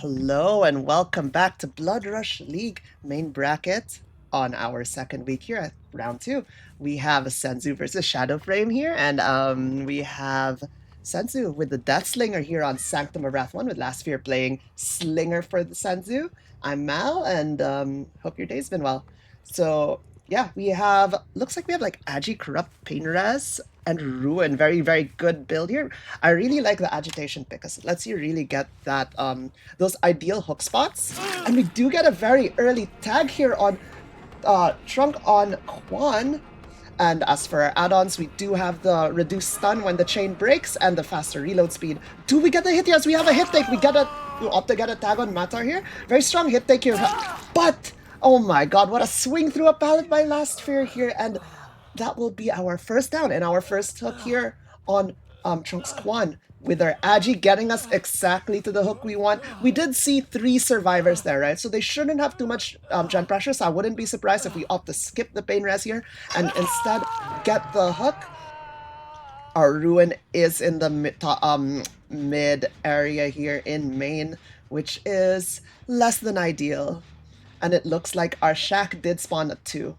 Hello and welcome back to Blood Rush League main bracket on our second week here at round 2. We have Senzu versus Shadowframe here, and we have Senzu with the Death Slinger here on Sanctum of Wrath 1 with Last Fear playing Slinger for the Senzu. I'm Mal, and hope your day's been well. So yeah, looks like we have like Agi, Corrupt, Painraz, and Ruin. Very, very good build here. I really like the Agitation pick because it lets you really get that those ideal hook spots. And we do get a very early tag here on Trunk on Quan. And as for our add-ons, we do have the reduced stun when the chain breaks and the faster reload speed. Do we get the hit? Yes, we have a hit take. We opt to get a tag on Matar here. Very strong hit take here. But, oh my god, what a swing through a pallet by Last Fear here. And that will be our first down and our first hook here on Trunk's Quan, with our Agi getting us exactly to the hook we want. We did see 3 survivors there, right? So they shouldn't have too much gen pressure, so I wouldn't be surprised if we opt to skip the pain res here and instead get the hook. Our Ruin is in the mid area here in main, which is less than ideal. And it looks like our Shack did spawn at 2.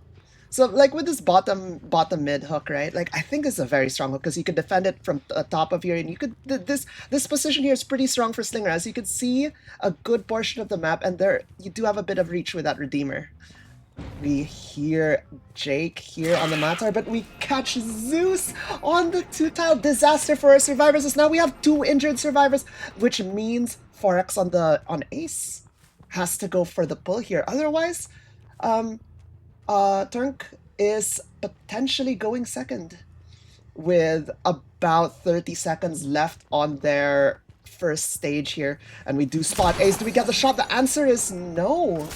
So, like, with this bottom mid hook, right? Like, I think it's a very strong hook because you could defend it from the top of here, and you could this position here is pretty strong for Slinger, as you can see a good portion of the map, and there you do have a bit of reach with that Redeemer. We hear Jake here on the Matar, but we catch Zeus on the 2-tile. Disaster for our survivors, as now we have 2 injured survivors, which means Forex on Ace has to go for the pull here. Otherwise, Turk is potentially going second with about 30 seconds left on their first stage here. And we do spot Ace. Do we get the shot? The answer is no.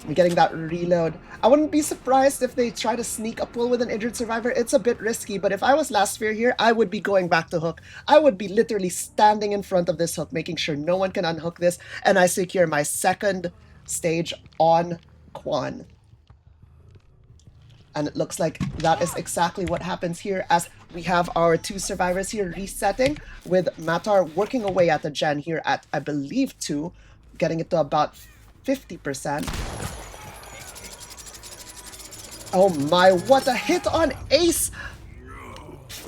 We're getting that reload. I wouldn't be surprised if they try to sneak a pull with an injured survivor. It's a bit risky, but if I was Last Fear here, I would be going back to hook. I would be literally standing in front of this hook, making sure no one can unhook this, and I secure my second stage on Quan. And it looks like that is exactly what happens here, as we have our 2 survivors here resetting, with Matar working away at the gen here at, I believe, 2, getting it to about 50%. Oh my, what a hit on Ace!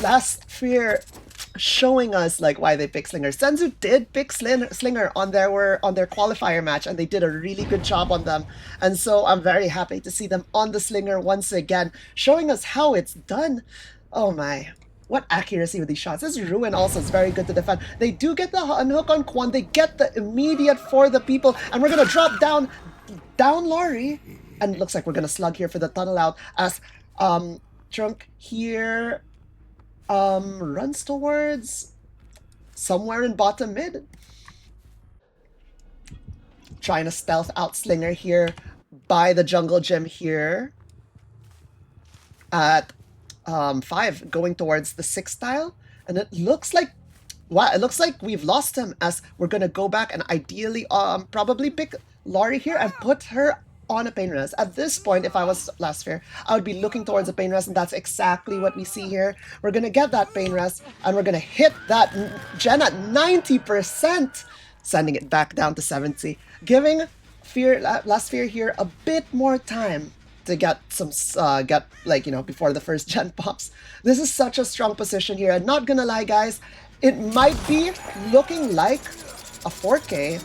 Last Fear showing us like why they pick Slinger. Senzu did pick Slinger on their qualifier match, and they did a really good job on them. And so I'm very happy to see them on the Slinger once again, showing us how it's done. Oh my, what accuracy with these shots. This Ruin also is very good to defend. They do get the unhook on Quan. They get the immediate for the people, and we're gonna drop down Laurie, and it looks like we're gonna slug here for the tunnel out, as Trunk here runs towards somewhere in bottom mid. Trying to stealth out Slinger here by the jungle gym here at 5, going towards the 6th tile. And it looks like, wow, it looks like we've lost him, as we're gonna go back and ideally probably pick Laurie here and put her on a pain res. At this point, if I was Last Fear, I would be looking towards a pain res, and that's exactly what we see here. We're gonna get that pain res, and we're gonna hit that gen at 90%, sending it back down to 70, giving Last Fear here a bit more time to get some, before the first gen pops. This is such a strong position here, and not gonna lie, guys, it might be looking like a 4K.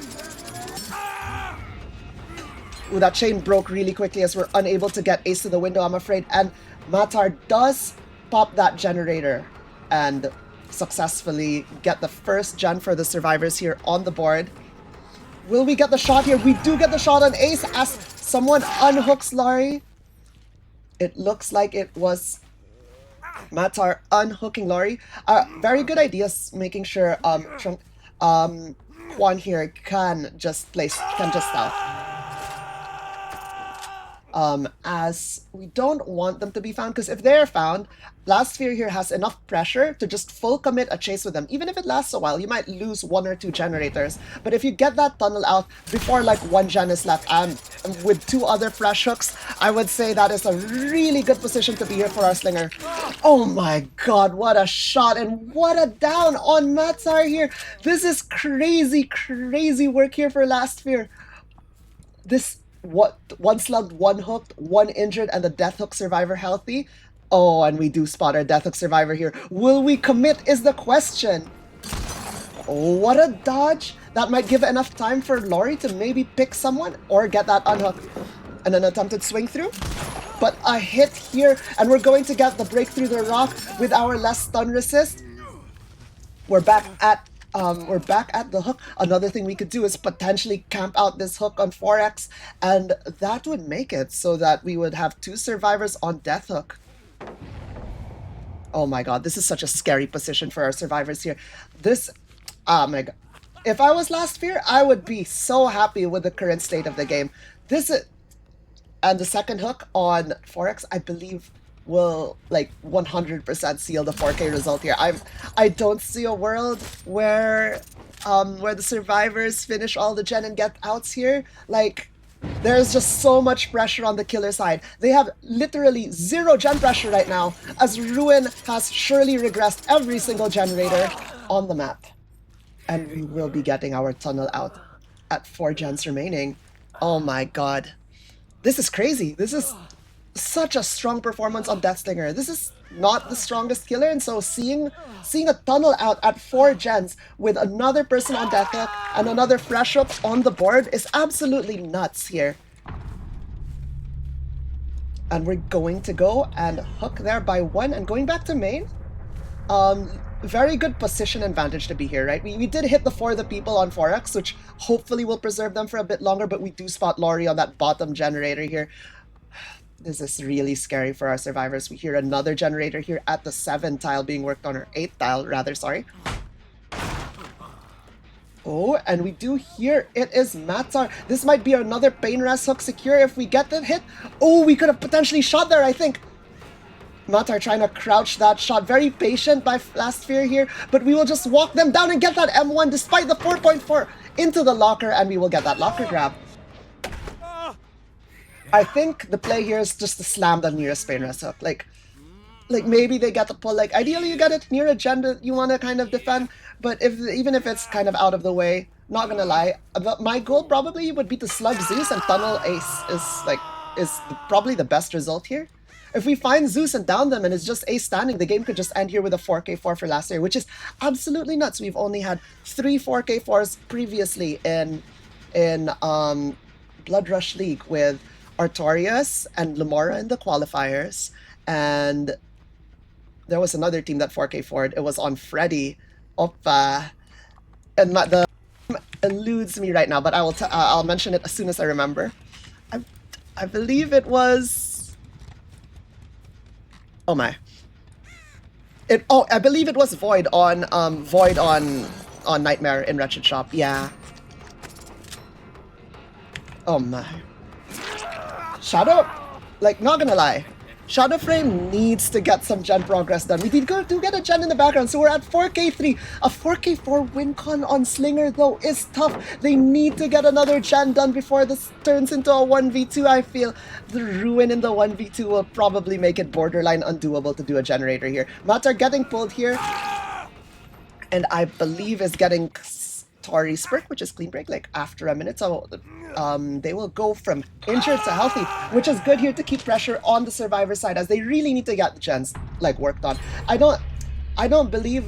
Ooh, that chain broke really quickly as we're unable to get Ace to the window, I'm afraid. And Matar does pop that generator and successfully get the first gen for the survivors here on the board. Will we get the shot here? We do get the shot on Ace as someone unhooks Laurie. It looks like it was Matar unhooking Laurie. Very good ideas, making sure Quan here can just stealth. as we don't want them to be found, because if they're found, Last Sphere here has enough pressure to just full commit a chase with them. Even if it lasts a while, you might lose 1 or 2 generators. But if you get that tunnel out before like 1 gen is left, and with 2 other fresh hooks, I would say that is a really good position to be here for our Slinger. Oh my god, what a shot, and what a down on Matsar here. This is crazy, crazy work here for Last Sphere. This, what, 1 slugged, 1 hooked, 1 injured, and the death hook survivor healthy. Oh, and we do spot our death hook survivor here. Will we commit is the question. Oh, what a dodge. That might give enough time for Lori to maybe pick someone or get that unhook. And an attempted swing through. But a hit here, and we're going to get the break through the rock with our less stun resist. We're back at the hook. Another thing we could do is potentially camp out this hook on 4x, and that would make it so that we would have 2 survivors on death hook. Oh my god, this is such a scary position for our survivors here. This, oh my god. If I was Last Sphere, I would be so happy with the current state of the game. This is, and the second hook on 4x, I believe, will like 100% seal the 4K result here. I don't see a world where the survivors finish all the gen and get outs here. Like, there's just so much pressure on the killer side. They have literally 0 gen pressure right now, as Ruin has surely regressed every single generator on the map. And we will be getting our tunnel out at 4 gens remaining. Oh my god. This is crazy. This is such a strong performance on Deathslinger. This is not the strongest killer, and so seeing a tunnel out at 4 gens with another person on death hook and another fresh hook on the board is absolutely nuts here. And we're going to go and hook there by 1, and going back to main. Very good position advantage to be here, right? We did hit the 4 the people on 4x, which hopefully will preserve them for a bit longer, but we do spot Lori on that bottom generator here. This is really scary for our survivors. We hear another generator here at the 7 tile being worked on, or 8 tile rather, sorry. Oh, and we do hear it is Matsar. This might be another Pain Res hook secure if we get the hit. Oh, we could have potentially shot there, I think. Matsar trying to crouch that shot. Very patient by Last Sphere here, but we will just walk them down and get that M1 despite the 4.4 into the locker, and we will get that locker grab. I think the play here is just to slam the nearest Pain Res hook. Like maybe they get the pull. Like, ideally you get it near a gen that you want to kind of defend, but even if it's kind of out of the way, not gonna lie, my goal probably would be to slug Zeus and tunnel Ace is probably the best result here. If we find Zeus and down them and it's just Ace standing, the game could just end here with a 4k4 for last year, which is absolutely nuts. We've only had 3 4k4s previously in Blood Rush League, with Artorias and Lamora in the qualifiers, and there was another team that 4k4'd. It was on Freddy, Oppa, and the eludes me right now, but I'll mention it as soon as I remember. I believe it was, oh my, I believe it was Void on Nightmare in Wretched Shop. Yeah. Oh my. Shadow, like, not gonna lie, Shadow Frame needs to get some gen progress done. We do get a gen in the background, so we're at 4k3. A 4k4 win con on Slinger, though, is tough. They need to get another gen done before this turns into a 1v2, I feel. The Ruin in the 1v2 will probably make it borderline undoable to do a generator here. Mats are getting pulled here, and I believe is getting Tori's perk, which is clean break, like after a minute, so they will go from injured to healthy, which is good here to keep pressure on the survivor side, as they really need to get the gens like worked on. I don't believe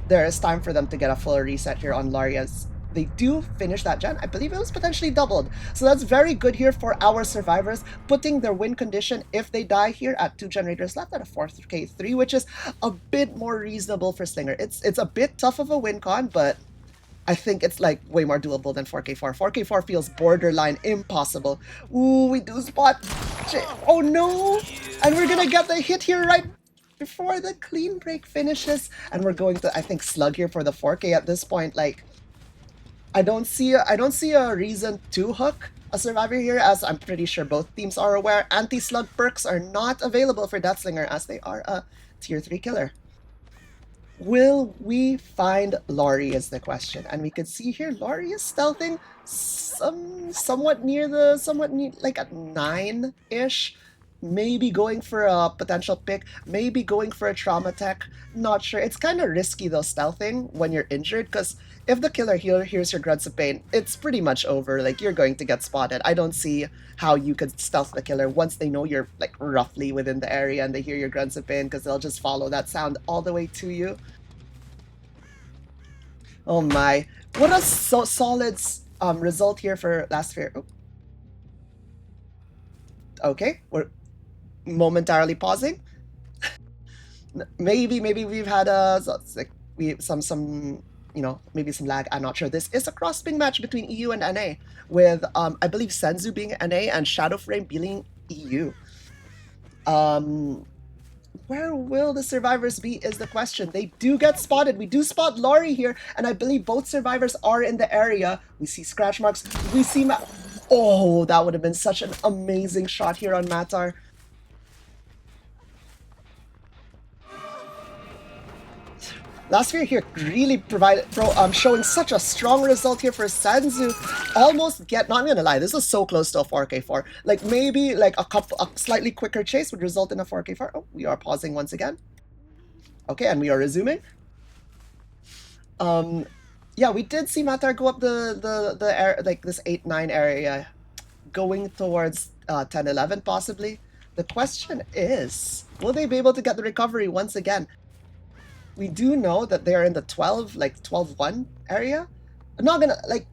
there is time for them to get a full reset here on Laria's. They do finish that gen. I believe it was potentially doubled, so that's very good here for our survivors, putting their win condition if they die here at 2 generators left at a 4k3, which is a bit more reasonable for Slinger. It's a bit tough of a win con, but I think it's like way more doable than 4k4. 4k4 feels borderline impossible. Ooh, we do spot. Oh no! And we're gonna get the hit here right before the clean break finishes. And we're going to, I think, slug here for the 4k at this point. Like, I don't see a reason to hook. a survivor here, as I'm pretty sure both teams are aware. Anti-slug perks are not available for Deathslinger as they are a tier 3 killer. Will we find Laurie is the question. And we could see here Laurie is stealthing somewhat near like at 9-ish. Maybe going for a potential pick, maybe going for a trauma tech. Not sure. It's kind of risky though stealthing when you're injured, because if the killer hears your grunts of pain, it's pretty much over. Like you're going to get spotted. I don't see how you could stealth the killer once they know you're like roughly within the area and they hear your grunts of pain, because they'll just follow that sound all the way to you. Oh my. What a solid result here for Last Sphere. Oh, okay, we're momentarily pausing. Maybe we've had like some maybe some lag. I'm not sure. This is a cross-ping match between EU and NA, with I believe Senzu being NA and Shadowframe being EU. Where will the survivors be is the question. They do get spotted. We do spot Laurie here, and I believe both survivors are in the area. We see scratch marks. We see oh, that would have been such an amazing shot here on Matar. Last year here really showing such a strong result here for Senzu. Almost not gonna lie, this is so close to a 4K4. Like maybe like a slightly quicker chase would result in a 4K4. Oh, we are pausing once again. Okay, and we are resuming. Yeah, we did see Matar go up like this 8-9 area, going towards 10-11 possibly. The question is, will they be able to get the recovery once again? We do know that they are in the 12, like 12-1 area. I'm not gonna, like,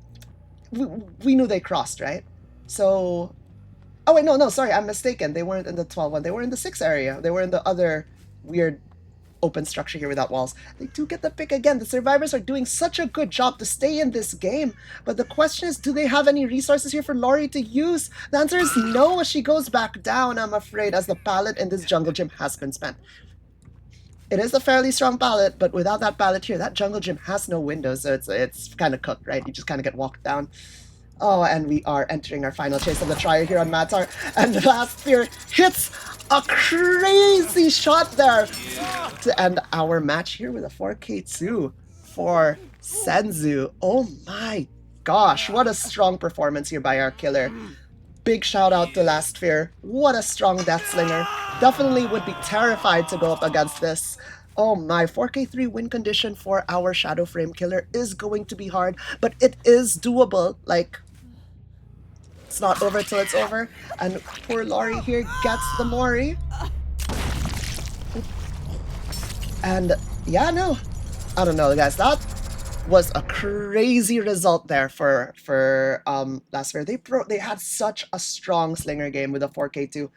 we knew they crossed, right? So, oh wait, no, sorry, I'm mistaken. They weren't in the 12-1. They were in the 6 area. They were in the other weird open structure here without walls. They do get the pick again. The survivors are doing such a good job to stay in this game. But the question is, do they have any resources here for Laurie to use? The answer is no as she goes back down, I'm afraid, as the pallet in this jungle gym has been spent. It is a fairly strong pallet, but without that pallet here, that jungle gym has no windows, so it's kind of cooked, right? You just kind of get walked down. Oh, and we are entering our final chase of the trio here on Matar, and the Last Sphere hits a crazy shot there to end our match here with a 4K2 for Senzu. Oh my gosh, what a strong performance here by our killer. Big shout out to Last Sphere. What a strong Deathslinger. Definitely would be terrified to go up against this. Oh my, 4K3 win condition for our Shadow Frame killer is going to be hard, but it is doable. Like, it's not over till it's over. And poor Laurie here gets the Mori. And yeah, no, I don't know, guys. That was a crazy result there for Last Sphere. They had such a strong slinger game with a 4K2.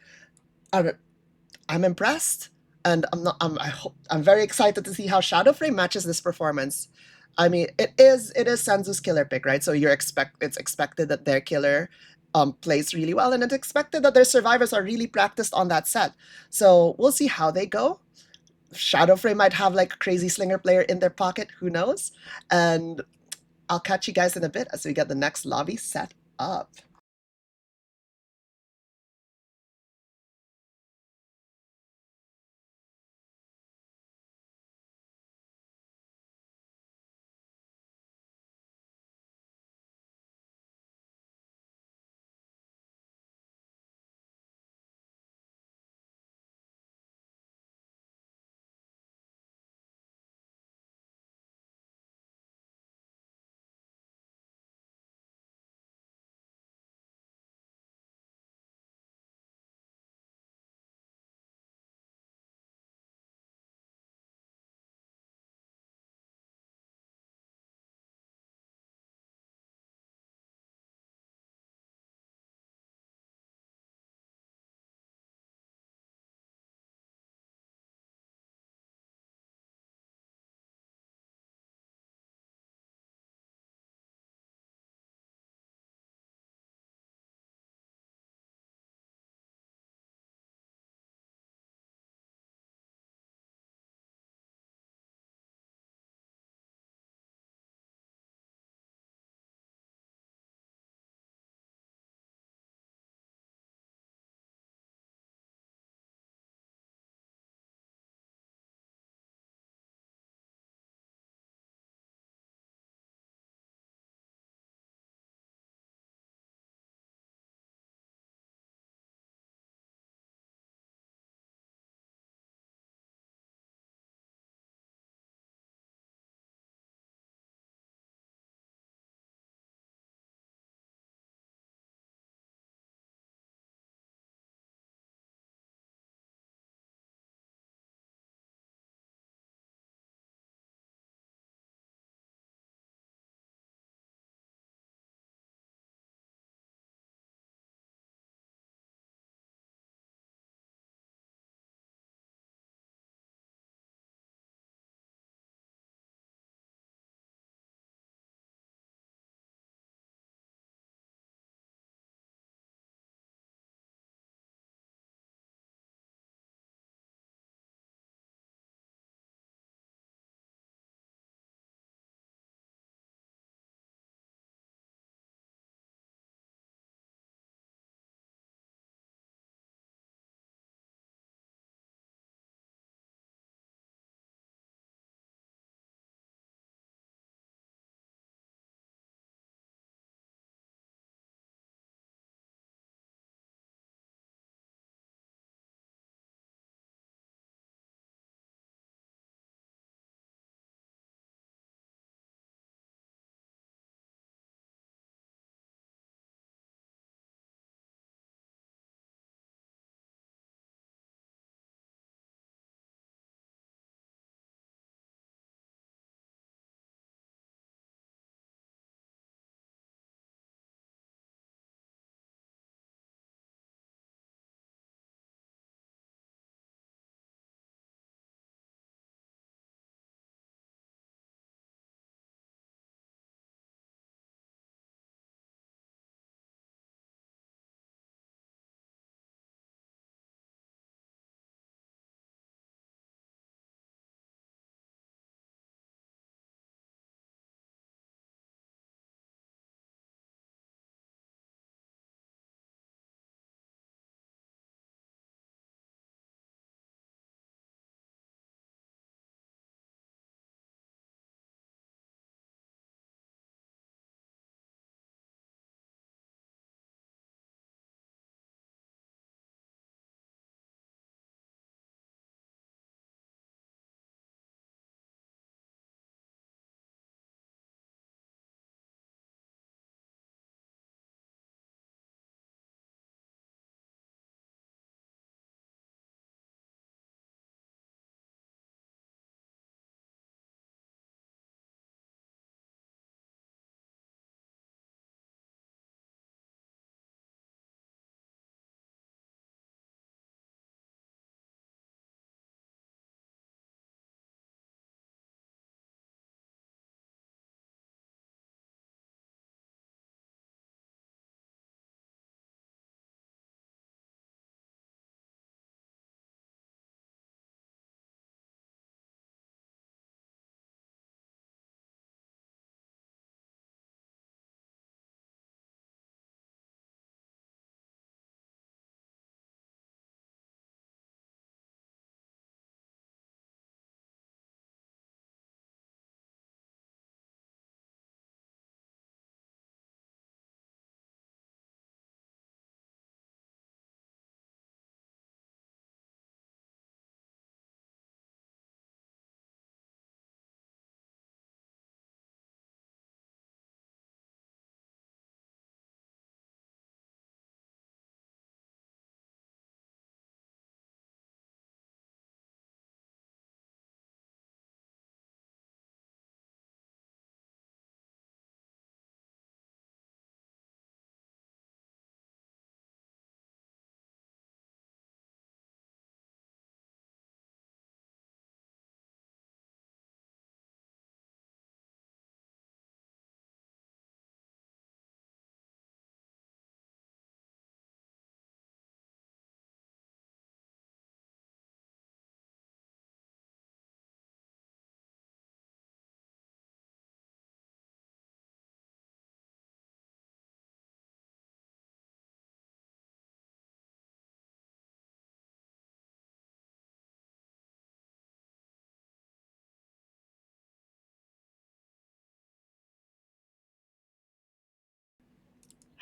I'm impressed, and I'm very excited to see how Shadowframe matches this performance. I mean, it is Senzu's killer pick, right? So it's expected that their killer plays really well, and it's expected that their survivors are really practiced on that set. So we'll see how they go. Shadowframe might have like a crazy slinger player in their pocket, who knows? And I'll catch you guys in a bit as we get the next lobby set up.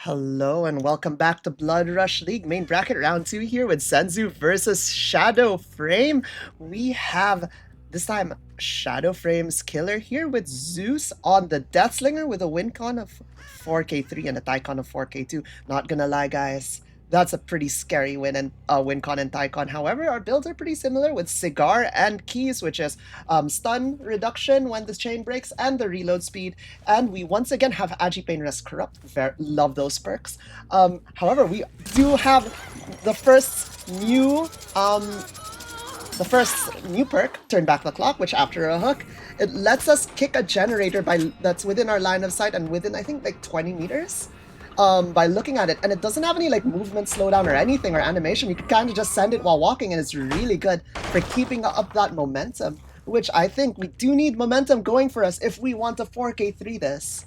Hello and welcome back to Blood Rush League main bracket round 2 here with Senzu versus Shadow Frame. We have this time Shadow Frame's killer here with Zeus on the Deathslinger with a win con of 4k3 and a tie con of 4k2. Not gonna lie, guys. That's a pretty scary win and win con and tie con. However, our builds are pretty similar with Cigar and Keys, which is stun reduction when the chain breaks and the reload speed. And we once again have Agi Rest Corrupt. Love those perks. However, we do have the first new perk, Turn Back the Clock, which after a hook, it lets us kick a generator that's within our line of sight and within, I think, like 20 meters. By looking at it, and it doesn't have any like movement slowdown or anything or animation. You can kind of just send it while walking, and it's really good for keeping up that momentum, which I think we do need momentum going for us if we want to 4k3 this.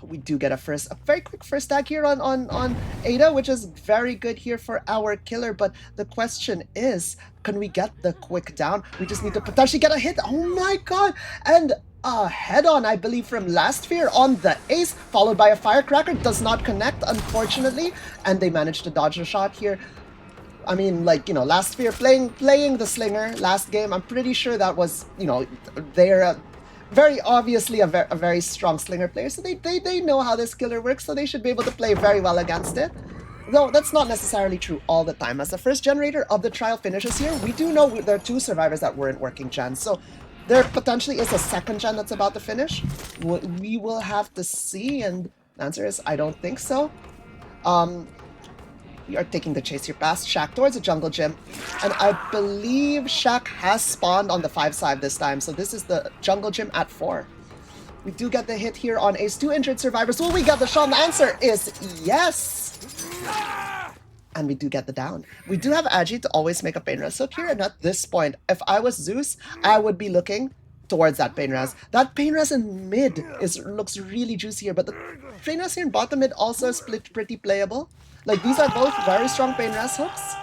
We do get a very quick first tag here on Ada, which is very good here for our killer, but the question is, can we get the quick down? We just need to potentially get a hit. Oh my god! And head-on, I believe, from Last Fear on the ace, followed by a Firecracker. Does not connect, unfortunately, and they managed to dodge the shot here. I mean, like, you know, Last Fear playing the Slinger last game, I'm pretty sure that was, you know, they're very obviously a very strong Slinger player, so they know how this killer works, so they should be able to play very well against it. Though that's not necessarily true all the time. As the first generator of the trial finishes here, we do know there are 2 survivors that weren't working gens, so there potentially is a second gen that's about to finish. We will have to see, and the answer is I don't think so. We are taking the chase here past Shaq towards the jungle gym, and I believe Shaq has spawned on the 5 side this time, so this is the jungle gym at 4. We do get the hit here on ace. 2 injured survivors. Will we get the shot? The answer is yes! And we do get the down. We do have Agi to always make a pain res hook here, and at this point, if I was Zeus, I would be looking towards that pain res. That pain res in mid looks really juicy here, but the pain res here in bottom mid also is pretty playable. Like, these are both very strong pain res hooks.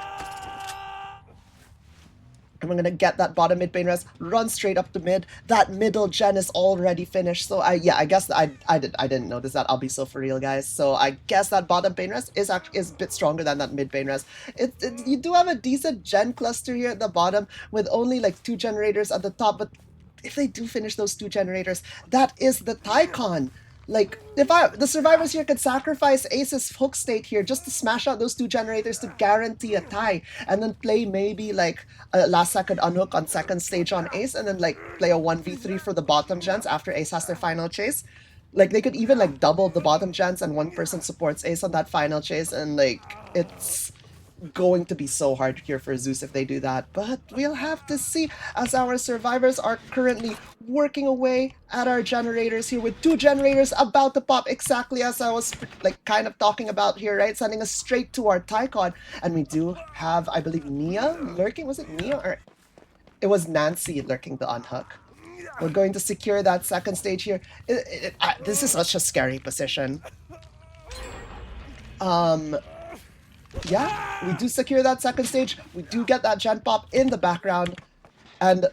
And we're gonna get that bottom mid pain res, run straight up to mid. That middle gen is already finished. So I guess I didn't notice that. I'll be so for real, guys. So I guess that bottom pain res is a bit stronger than that mid pain res. You do have a decent gen cluster here at the bottom with only like 2 generators at the top, but if they do finish those 2 generators, that is the Tycon. Like, if the survivors here could sacrifice Ace's hook state here just to smash out those 2 generators to guarantee a tie, and then play maybe like a last second unhook on second stage on Ace, and then like play a 1v3 for the bottom gens after Ace has their final chase. Like, they could even like double the bottom gens and one person supports Ace on that final chase, and like, it's going to be so hard here for Zeus if they do that, but we'll have to see, as our survivors are currently working away at our generators here with 2 generators about to pop, exactly as I was like kind of talking about here, right? Sending us straight to our Tycon, and we do have, I believe, Nia lurking. Was it Nia, or it was Nancy lurking the unhook? We're going to secure that second stage here. This is such a scary position. Yeah, we do secure that second stage. We do get that gen pop in the background, and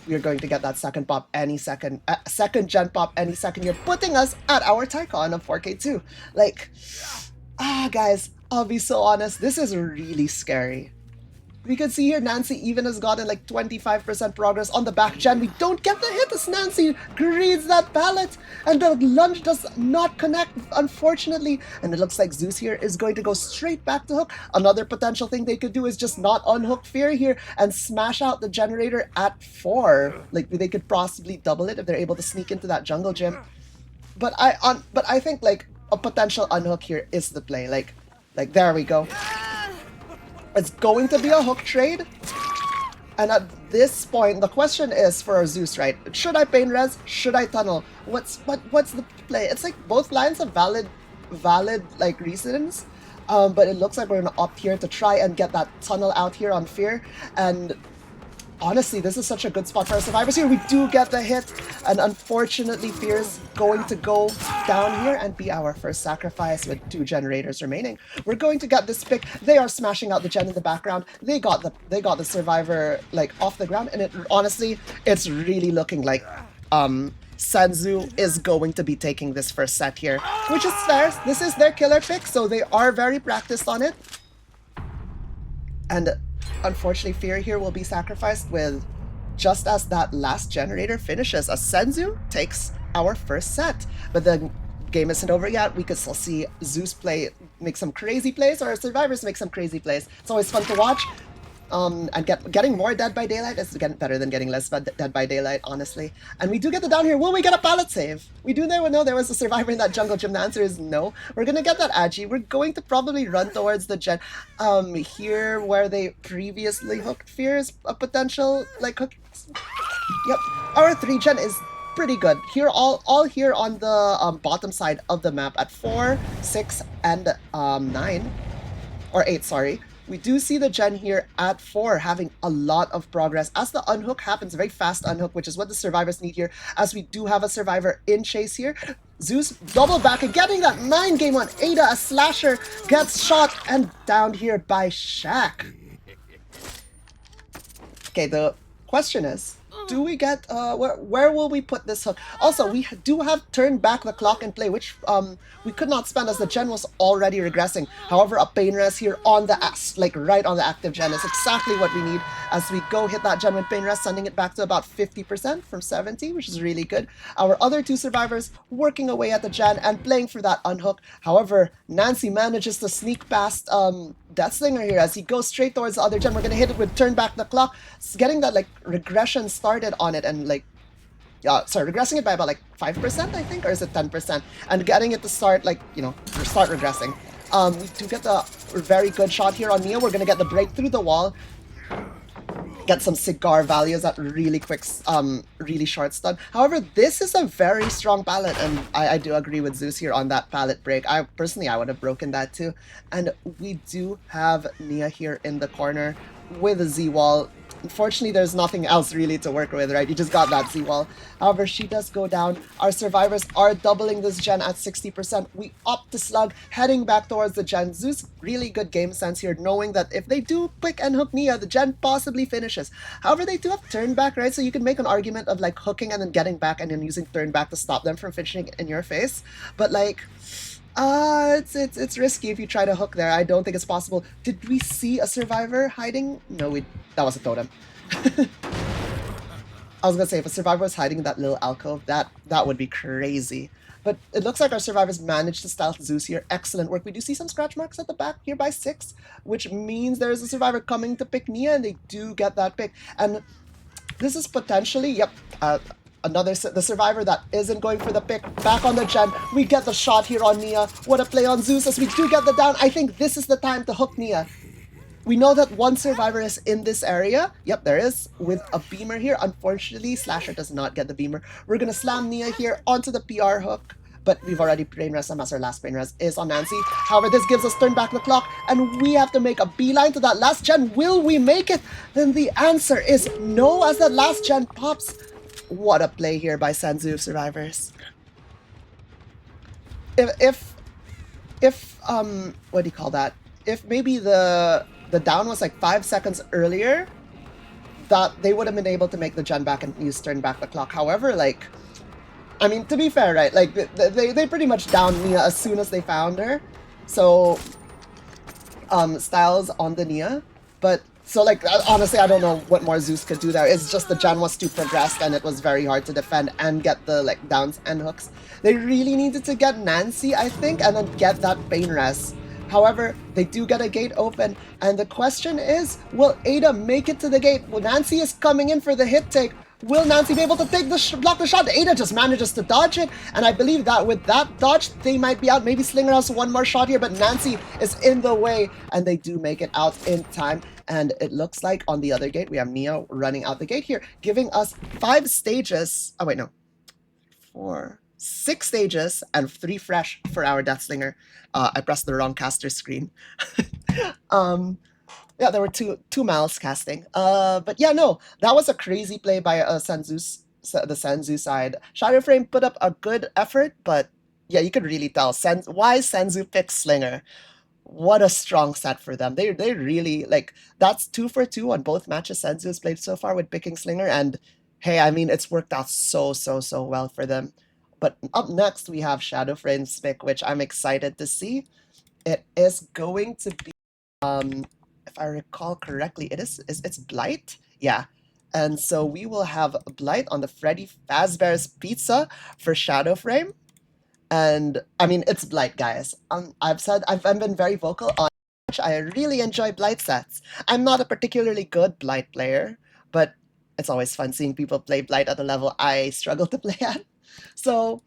we are going to get that second pop any second, second gen pop any second here, putting us at our Tycon of 4k2. Like, guys, I'll be so honest, this is really scary. We can see here Nancy even has gotten like 25% progress on the back gen. We don't get the hit as Nancy greets that pallet, and the lunge does not connect, unfortunately. And it looks like Zeus here is going to go straight back to hook. Another potential thing they could do is just not unhook Fear here and smash out the generator at 4. Like, they could possibly double it if they're able to sneak into that jungle gym. But I think like a potential unhook here is the play. Like there we go. It's going to be a hook trade, and at this point, the question is for Zeus, right? Should I pain res? Should I tunnel? What's the play? It's like both lines have valid like reasons, but it looks like we're gonna opt here to try and get that tunnel out here on Fear, and honestly, this is such a good spot for our survivors here. We do get the hit, and unfortunately, Fear's going to go down here and be our first sacrifice with 2 generators remaining. We're going to get this pick. They are smashing out the gen in the background. They got the survivor like off the ground, and honestly, it's really looking like Senzu is going to be taking this first set here, which is fair. This is their killer pick, so they are very practiced on it. And unfortunately, Fear here will be sacrificed with just as that last generator finishes. A Senzu takes our first set, but the game isn't over yet. We could still see Zeus make some crazy plays, or our survivors make some crazy plays. It's always fun to watch. And getting more Dead by Daylight is better than getting less Dead by Daylight, honestly. And we do get the down here. Will we get a pallet save? We do know there was a survivor in that jungle gym. The answer is no. We're gonna get that Agi. We're going to probably run towards the gen. Here where they previously hooked Fear is a potential like hook. Yep, our 3 gen is pretty good. Here, all here on the bottom side of the map at 4, 6, and 9, or 8. Sorry. We do see the gen here at 4 having a lot of progress as the unhook happens, a very fast unhook, which is what the survivors need here, as we do have a survivor in chase here. Zeus double back and getting that 9 game on Ada. A slasher gets shot and downed here by Shaq. Okay, the question is, do we get where will we put this hook? Also, we do have turned back the clock in play, which we could not spend as the gen was already regressing. However, a pain res here on the right on the active gen is exactly what we need as we go hit that gen with pain res, sending it back to about 50% from 70, which is really good. Our other 2 survivors working away at the gen and playing for that unhook. However, Nancy manages to sneak past Deathslinger here as he goes straight towards the other gen. We're gonna hit it with turn back the clock, getting that like regression started on it, and like regressing it by about like 5%, I think, or is it 10%, and getting it to start like start regressing. We do get the very good shot here on Nia. We're gonna get the break through the wall, get some cigar values at really quick, really short stun. However, this is a very strong pallet, and I do agree with Zeus here on that pallet break. I would have broken that too. And we do have Nia here in the corner with a Z-wall. Unfortunately, there's nothing else really to work with, right? You just got that Z-wall. However, she does go down. Our survivors are doubling this gen at 60%. We opt to slug, heading back towards the gen. Zeus, really good game sense here, knowing that if they do pick and hook Nia, the gen possibly finishes. However, they do have turn back, right? So you can make an argument of like hooking and then getting back and then using turn back to stop them from finishing in your face. But like, it's risky if you try to hook there. I don't think it's possible. Did we see a survivor hiding? No, that was a totem. I was gonna say, if a survivor was hiding in that little alcove, that would be crazy. But it looks like our survivors managed to stealth Zeus here. Excellent work. We do see some scratch marks at the back here by 6, which means there is a survivor coming to pick Nia, and they do get that pick. And this is potentially, the survivor that isn't going for the pick. Back on the gen, we get the shot here on Nia. What a play on Zeus as we do get the down. I think this is the time to hook Nia. We know that one survivor is in this area. Yep, there is, with a beamer here. Unfortunately, Slasher does not get the beamer. We're gonna slam Nia here onto the PR hook, but we've already brain rest them as our last brain rest is on Nancy. However, this gives us turn back the clock, and we have to make a beeline to that last gen. Will we make it? Then the answer is no, as that last gen pops. What a play here by Senzu survivors. If what do you call that? If maybe the down was like 5 seconds earlier, that they would have been able to make the gen back and use turn back the clock. However, like, I mean, to be fair, right? Like, they pretty much downed Nia as soon as they found her. So, Styles on the Nia. But, so like, honestly, I don't know what more Zeus could do there. It's just the gen was too progressed and it was very hard to defend and get the, like, downs and hooks. They really needed to get Nancy, I think, and then get that pain rest. However, they do get a gate open, and the question is, will Ada make it to the gate? Well, Nancy is coming in for the hit take. Will Nancy be able to take block the shot? Ada just manages to dodge it, and I believe that with that dodge, they might be out. Maybe Slinger has one more shot here, but Nancy is in the way, and they do make it out in time. And it looks like on the other gate, we have Nia running out the gate here, giving us 5 stages. Oh, wait, no. 6 stages and 3 fresh for our Deathslinger. I pressed the wrong caster screen. Yeah, there were two mouse casting. But yeah, no, that was a crazy play by the Senzu side. Shadow Frame put up a good effort, but yeah, you could really tell why Senzu picked Slinger. What a strong set for them. They really, like, that's 2 for 2 on both matches Senzu has played so far with picking Slinger, and Hey, I mean, it's worked out so well for them. But up next, we have Shadow Frame's pick, which I'm excited to see. It is going to be, if I recall correctly, it's Blight? Yeah. And so we will have Blight on the Freddy Fazbear's Pizza for Shadow Frame. And I mean, it's Blight, guys. I've been very vocal on how much I really enjoy Blight sets. I'm not a particularly good Blight player, but it's always fun seeing people play Blight at a level I struggle to play at. So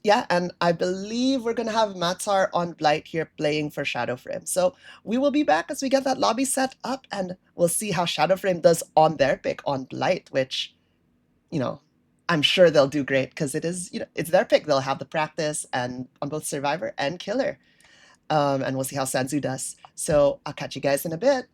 yeah, and I believe we're gonna have Matar on Blight here playing for Shadowframe. So we will be back as we get that lobby set up, and we'll see how Shadowframe does on their pick on Blight, which, you know, I'm sure they'll do great because it is, it's their pick. They'll have the practice and on both Survivor and Killer. And we'll see how Senzu does. So I'll catch you guys in a bit.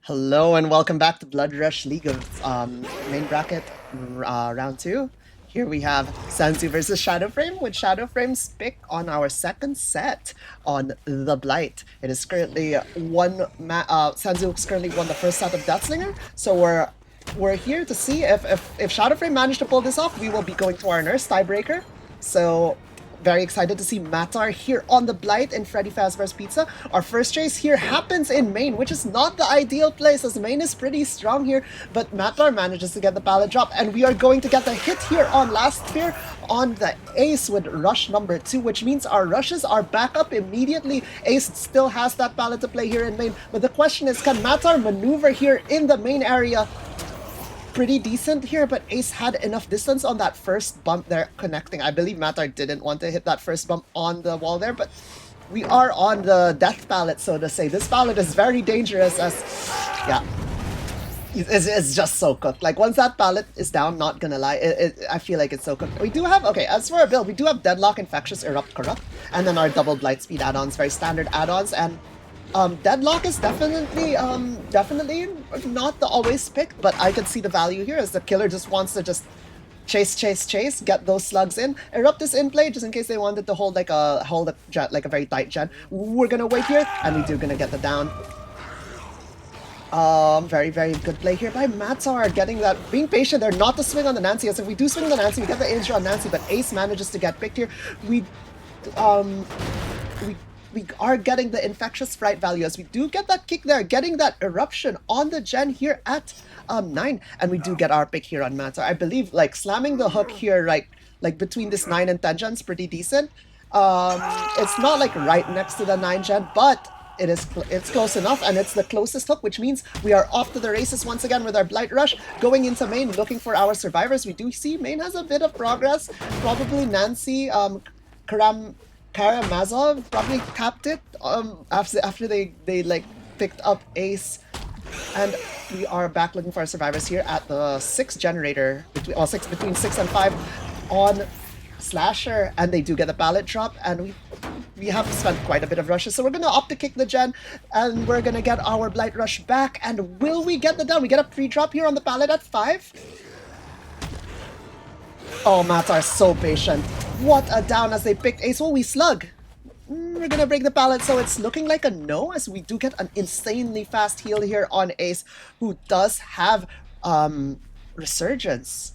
Hello and welcome back to Blood Rush League of main bracket round two. Here we have Senzu versus Shadowframe with Shadowframe's pick on our second set on the Blight. It is currently Senzu has currently won the first set of Deathslinger, so we're here to see if Shadowframe managed to pull this off. We will be going to our nurse tiebreaker. So very excited to see Matar here on the Blight in Freddy Fazbear's Pizza. Our first chase here happens in main, which is not the ideal place as main is pretty strong here, but Matar manages to get the pallet drop, and we are going to get the hit here on Last Spear on the Ace with rush number 2, which means our rushes are back up immediately. Ace still has that pallet to play here in main, but the question is, can Matar maneuver here in the main area? Pretty decent here, but Ace had enough distance on that first bump there connecting. I believe Matar didn't want to hit that first bump on the wall there, but we are on the death pallet, so to say. This pallet is very dangerous as, yeah, it's just so cooked. Like, once that pallet is down, not gonna lie, I feel like it's so cooked. We do have, okay, as for our build, we do have Deadlock, Infectious, Erupt, Corrupt, and then our double Blight Speed add-ons, very standard add-ons, and Deadlock is definitely not the always pick, but I can see the value here as the killer just wants to just chase, get those slugs in. Erupt is in play just in case they wanted to hold like a very tight gen. We're gonna wait here, and we do gonna get the down. Very good play here by Matar, getting that, being patient there, not to swing on the Nancy. As if we do swing on the Nancy, we get the injury on Nancy, but Ace manages to get picked here. We are getting the Infectious Fright value as we do get that kick there, getting that eruption on the gen here at 9, and we do get our pick here on Matar. I believe like slamming the hook here, like between this 9 and 10 gen's pretty decent. It's not like right next to the 9 gen, but it's close enough, and it's the closest hook, which means we are off to the races once again with our Blight Rush, going into main, looking for our survivors. We do see main has a bit of progress. Probably Nancy, Karamazov probably tapped it after they like picked up Ace, and we are back looking for our survivors here at the 6 generator between 6 and 5 on Slasher, and they do get a pallet drop, and we have spent quite a bit of rushes, so we're gonna opt to kick the gen, and we're gonna get our Blight Rush back. And will we get the down? We get a pre-drop here on the pallet at 5. Oh, Matar so patient. What a down as they picked Ace. Will we slug? We're gonna break the pallet, so it's looking like a no, as we do get an insanely fast heal here on Ace, who does have Resurgence.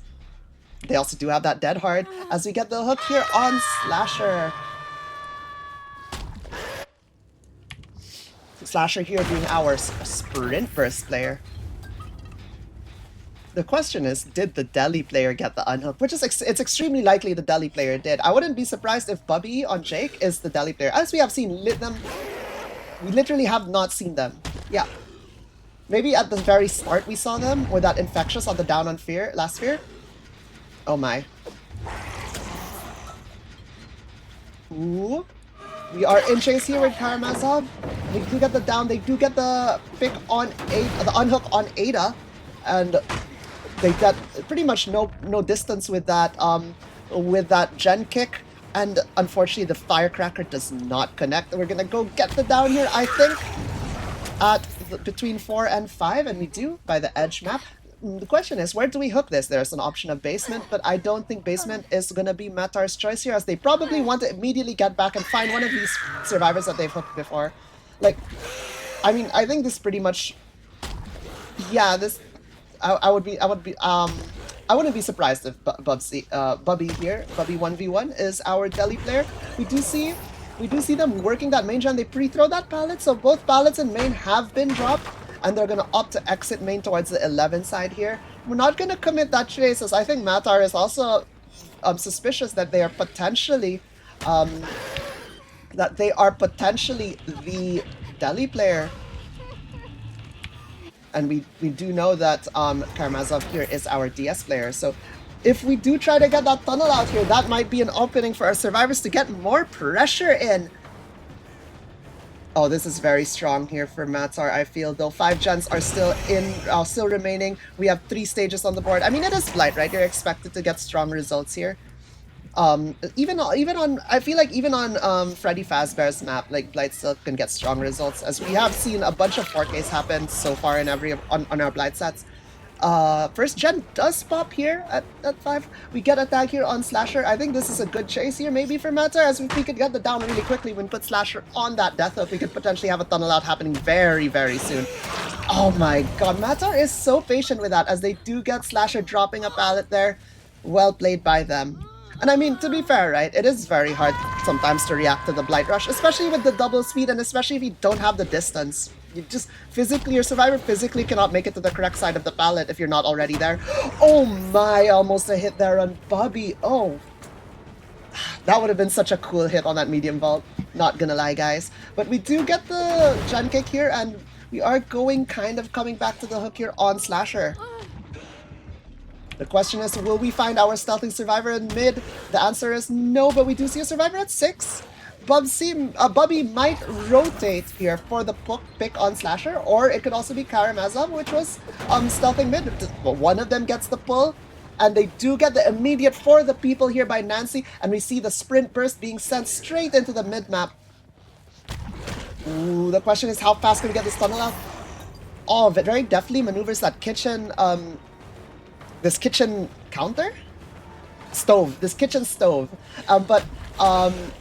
They also do have that Dead Hard, as we get the hook here on Slasher. Slasher here being our Sprint Burst player. The question is, did the Delhi player get the unhook? Which is, it's extremely likely the Delhi player did. I wouldn't be surprised if Bubby on Jake is the Delhi player. As we have seen them, we literally have not seen them. Yeah. Maybe at the very start we saw them, with that Infectious on the down on Last Fear. Oh my. Ooh. We are in chase here with Karamazov. We do get the down, they do get the pick on the unhook on Ada, and they got pretty much no distance with that gen kick, and unfortunately the firecracker does not connect. We're gonna go get the down here, I think, at between 4 and 5, and we do by the edge map. The question is, where do we hook this? There's an option of basement, but I don't think basement is gonna be Matar's choice here, as they probably want to immediately get back and find one of these survivors that they've hooked before. Like, I mean, I think this pretty much, yeah, this. I wouldn't be surprised if Bubby here, Bubby 1v1 is our Delhi player. We do see them working that main gen. They pre-throw that pallet, so both pallets in main have been dropped, and they're gonna opt to exit main towards the 11 side here. We're not gonna commit that chase, as I think Matar is also suspicious that they are potentially the Delhi player. And we do know that Karamazov here is our DS player, so if we do try to get that tunnel out here, that might be an opening for our survivors to get more pressure in. Oh, this is very strong here for Matar, I feel, though 5 gens are still remaining. We have 3 stages on the board. I mean, it is Blight, right? You're expected to get strong results here. Even on I feel like even on Freddy Fazbear's map, like Blight still can get strong results, as we have seen a bunch of 4Ks happen so far in every on our Blight sets. First gen does pop here at 5. We get a tag here on Slasher. I think this is a good chase here maybe for Mata, as if we could get the down really quickly when put Slasher on that death hook. We could potentially have a tunnel out happening very, very soon. Oh my god, Mata is so patient with that, as they do get Slasher dropping a pallet there. Well played by them. And I mean, to be fair, right, it is very hard sometimes to react to the Blight Rush, especially with the double speed, and especially if you don't have the distance. You just physically, your survivor physically cannot make it to the correct side of the pallet if you're not already there. Oh my, almost a hit there on Bobby. Oh, that would have been such a cool hit on that medium vault. Not gonna lie, guys. But we do get the gen kick here, and we are kind of coming back to the hook here on Slasher. The question is, will we find our stealthy survivor in mid? The answer is no, but we do see a survivor at 6. Bubby might rotate here for the pick on Slasher, or it could also be Karamazov, which was stealthing mid. But one of them gets the pull, and they do get the immediate for the people here by Nancy, and we see the sprint burst being sent straight into the mid map. Ooh, the question is, how fast can we get this tunnel out? Oh, it very deftly maneuvers that kitchen, this kitchen counter? Stove. This kitchen stove. But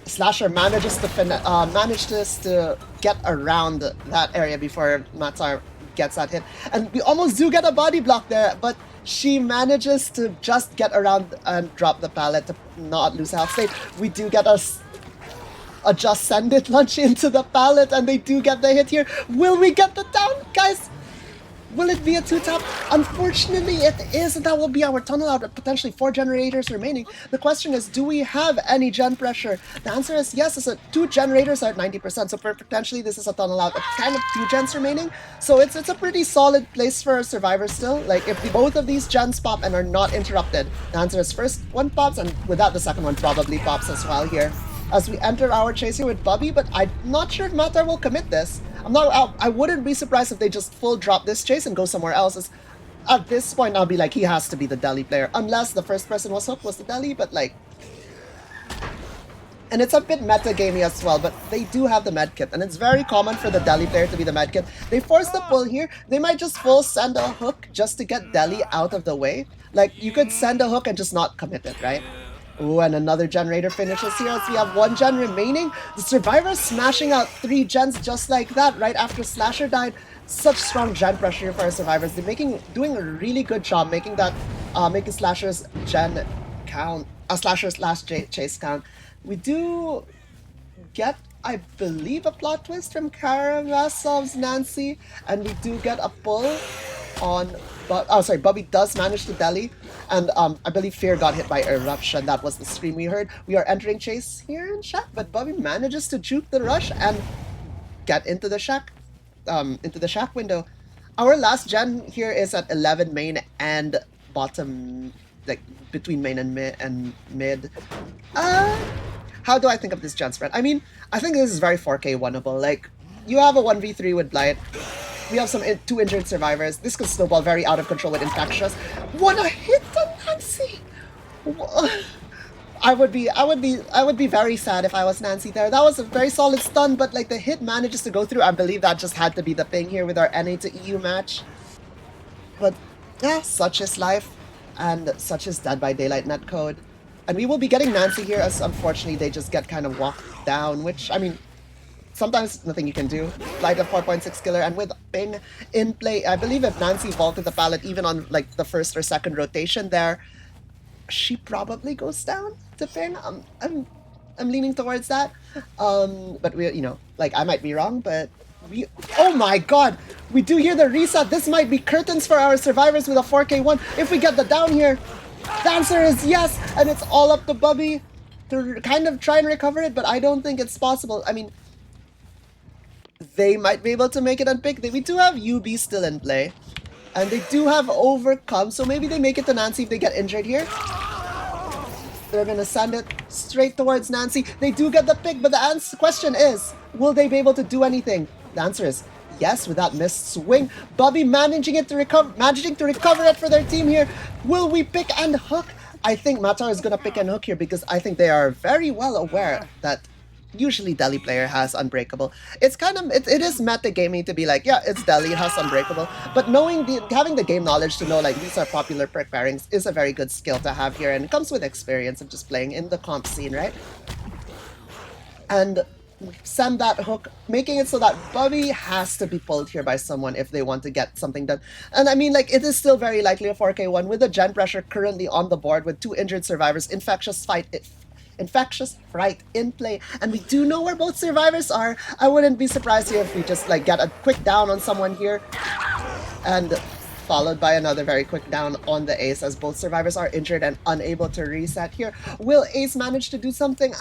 Slasher manages to get around that area before Matar gets that hit. And we almost do get a body block there, but she manages to just get around and drop the pallet to not lose health state. We do get a just send it launch into the pallet, and they do get the hit here. Will we get the down, guys? Will it be a 2-tap? Unfortunately, it is, and that will be our tunnel out, potentially 4 generators remaining. The question is, do we have any gen pressure? The answer is yes. It's 2 generators are at 90%, so potentially this is a tunnel out. It's kind of 2 gens remaining, so it's a pretty solid place for a survivor still. Like, if both of these gens pop and are not interrupted, the answer is first one pops, and with that, the second one probably pops as well here. As we enter our chase here with Bubby, but I'm not sure if Matar will commit this. I wouldn't be surprised if they just full drop this chase and go somewhere else. At this point, I'll be like, he has to be the Delhi player. Unless the first person was hooked was the Delhi, but like... And it's a bit meta-gamey as well, but they do have the medkit, and it's very common for the Delhi player to be the medkit. They force the pull here. They might just full send a hook just to get Delhi out of the way. Like, you could send a hook and just not commit it, right? Ooh, and another generator finishes here as we have 1 gen remaining. The survivor smashing out 3 gens just like that right after Slasher died. Such strong gen pressure for our survivors. They're doing a really good job making that making Slasher's gen count, Slasher's last chase count. We do get, I believe, a plot twist from Karamazov's Nancy, and we do get a pull on... Bubby does manage to Delhi, and I believe Fear got hit by Eruption. That was the scream we heard. We are entering chase here in Shack, but Bubby manages to juke the rush and get into the Shack window. Our last gen here is at 11 main and bottom, like between main and mid. How do I think of this gen spread? I mean, I think this is very 4K winnable. Like, you have a 1v3 with Blight. We have 2 injured survivors. This could snowball very out of control with Infectious. What a hit on Nancy! I would be very sad if I was Nancy there. That was a very solid stun, but like the hit manages to go through. I believe that just had to be the thing here with our NA to EU match. But yeah, such is life, and such is Dead by Daylight netcode. And we will be getting Nancy here, as unfortunately they just get kind of walked down, which, I mean, sometimes nothing you can do. Like a 4.6 killer, and with Ping in play, I believe if Nancy vaulted the pallet even on like the first or second rotation there, she probably goes down to Ping. I'm leaning towards that. But we, like, I might be wrong, but oh my god, we do hear the reset. This might be curtains for our survivors with a 4K1. If we get the down here, the answer is yes, and it's all up to Bubby to kind of try and recover it, but I don't think it's possible. I mean, they might be able to make it and pick. We do have UB still in play, and they do have Overcome, so maybe they make it to Nancy if they get injured here. They're gonna send it straight towards Nancy. They do get the pick, but the question is, will they be able to do anything? The answer is yes, with that missed swing. Bubby managing to recover it for their team here. Will we pick and hook? I think Matar is gonna pick an hook here because I think they are very well aware that usually Delhi player has Unbreakable. It's kind of it is metagaming to be like, yeah, it's Delhi, it has Unbreakable. But knowing having the game knowledge to know like these are popular perk pairings is a very good skill to have here, and it comes with experience of just playing in the comp scene, right? And send that hook, making it so that Bubby has to be pulled here by someone if they want to get something done. And I mean, like, it is still very likely a 4K1 with the Gen Pressure currently on the board with 2 injured survivors, Infectious Fright in play, and we do know where both survivors are. I wouldn't be surprised here if we just, like, get a quick down on someone here, and followed by another very quick down on the Ace as both survivors are injured and unable to reset here. Will Ace manage to do something?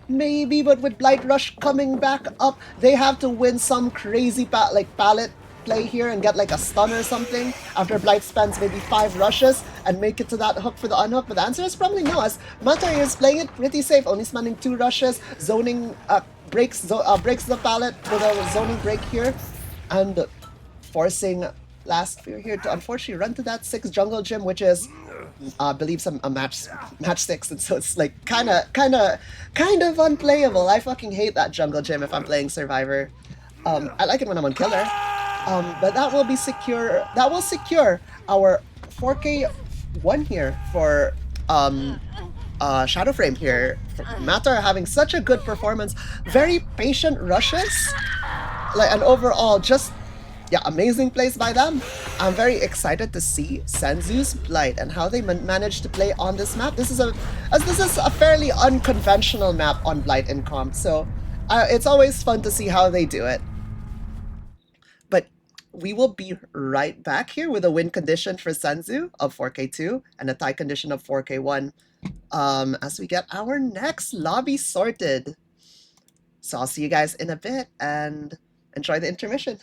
Maybe, but with Blight Rush coming back up, they have to win some crazy pallet play here and get like a stun or something after Blight spends maybe 5 rushes and make it to that hook for the unhook. But the answer is probably no, as Matar is playing it pretty safe, only spending 2 rushes, zoning breaks the pallet with a zoning break here, and forcing Last Fear here to unfortunately run to that 6 jungle gym, which is I believe a match 6, and so it's like kind of unplayable. I fucking hate that jungle gym if I'm playing Survivor. I like it when I'm on Killer. But that will be secure. That will secure our 4K one here for Shadow Frame here. Matar having such a good performance, very patient rushes, like, and overall just, yeah, amazing plays by them. I'm very excited to see Senzu's Blight and how they managed to play on this map. This is a fairly unconventional map on Blight in comp, so it's always fun to see how they do it. But we will be right back here with a win condition for Senzu of 4K2 and a tie condition of 4K1 as we get our next lobby sorted. So I'll see you guys in a bit and enjoy the intermission.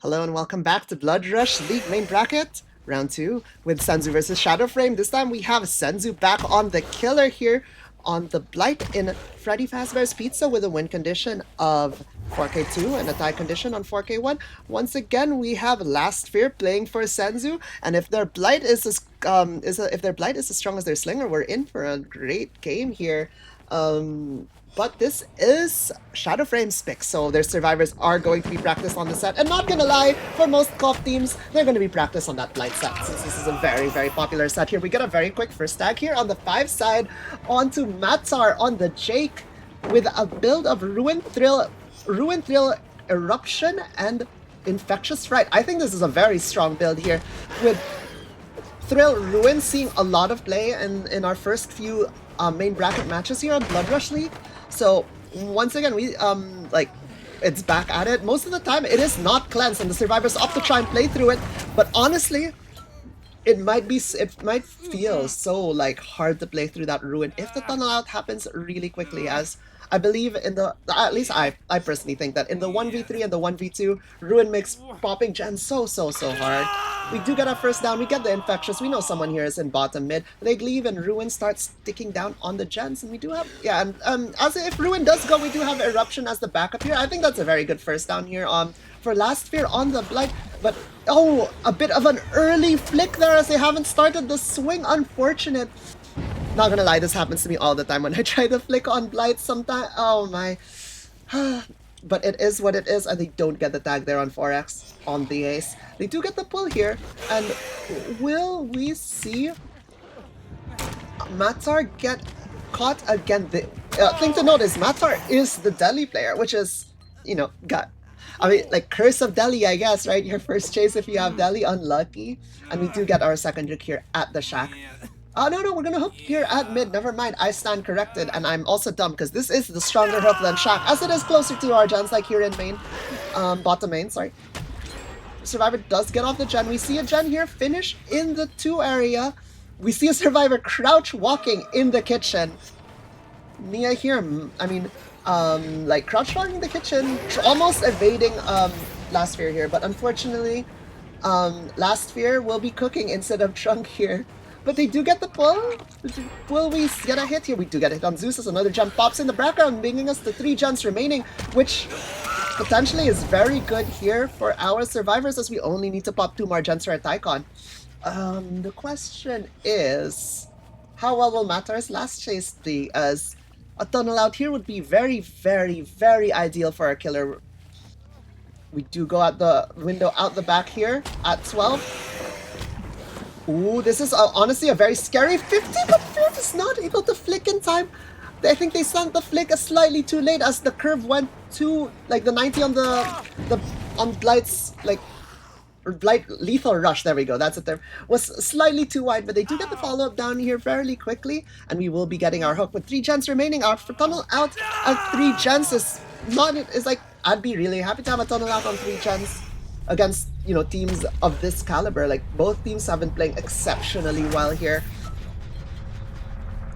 Hello and welcome back to Blood Rush League main bracket, round 2, with Senzu versus Shadow Frame. This time we have Senzu back on the killer here on the Blight in Freddy Fazbear's Pizza with a win condition of 4K2 and a tie condition on 4K1. Once again, we have Last Fear playing for Senzu, and if their Blight is if their Blight is as strong as their Slinger, we're in for a great game here. But this is Shadow Frame's pick, so their survivors are going to be practiced on the set. And not gonna lie, for most CoF teams, they're gonna be practiced on that Blight set, since this is a very, very popular set here. We get a very quick first tag here on the 5 side, onto Matsar on the Jake, with a build of Ruin Thrill, Eruption, and Infectious Fright. I think this is a very strong build here, with Thrill Ruin seeing a lot of play in our first few main bracket matches here on Blood Rush League. So once again, we it's back at it. Most of the time, it is not cleansed, and the survivors opt to try and play through it. But honestly, it might feel so like hard to play through that ruin if the tunnel out happens really quickly, as I believe in the, at least I personally think that in the 1v3 and the 1v2, ruin makes popping gen so hard. We do get our first down, we get the infectious, we know someone here is in bottom mid, they leave and ruin starts sticking down on the gens, and we do have, yeah, and as if ruin does go, we do have eruption as the backup here. I think that's a very good first down here for Last Fear on the Blight, but oh, a bit of an early flick there as they haven't started the swing. Unfortunate. Not gonna lie, this happens to me all the time when I try to flick on Blight sometimes. Oh my. But it is what it is, and they don't get the tag there on 4x on the ace. They do get the pull here, and will we see Matsar get caught again? The thing to note is Matsar is the Delhi player, which is, you know, I mean, like, curse of Delhi, I guess, right? Your first chase if you have Delhi, unlucky. And we do get our second hook here at the shack. Oh, no, we're gonna hook here at mid. Never mind, I stand corrected. And I'm also dumb, because this is the stronger hook than shack, as it is closer to our gens, like here in main. Bottom main, sorry. Survivor does get off the gen. We see a gen here finish in the 2 area. We see a survivor crouch walking in the kitchen. Nia here, I mean, like crouch walking the kitchen, almost evading Last Fear here, but unfortunately, Last Fear will be cooking instead of Trunk here. But they do get the pull. Will we get a hit here? We do get a hit on Zeus as another jump pops in the background, bringing us to 3 jumps remaining, which potentially is very good here for our survivors, as we only need to pop 2 more jumps for a Tycon. The question is, how well will Matar's last chase be, as a tunnel out here would be very, very, very ideal for our killer. We do go out the window out the back here at 12. Ooh, this is honestly a very scary 50, but Fearf is not able to flick in time. I think they sent the flick slightly too late, as the curve went to, like, the 90 on on Blight's, like, Blight lethal rush, there we go, that's it there, was slightly too wide, but they do get the follow-up down here fairly quickly, and we will be getting our hook with 3 gens remaining. Our tunnel out at 3 gens is like, I'd be really happy to have a tunnel out on 3 gens against, you know, teams of this caliber. Like, both teams have been playing exceptionally well here.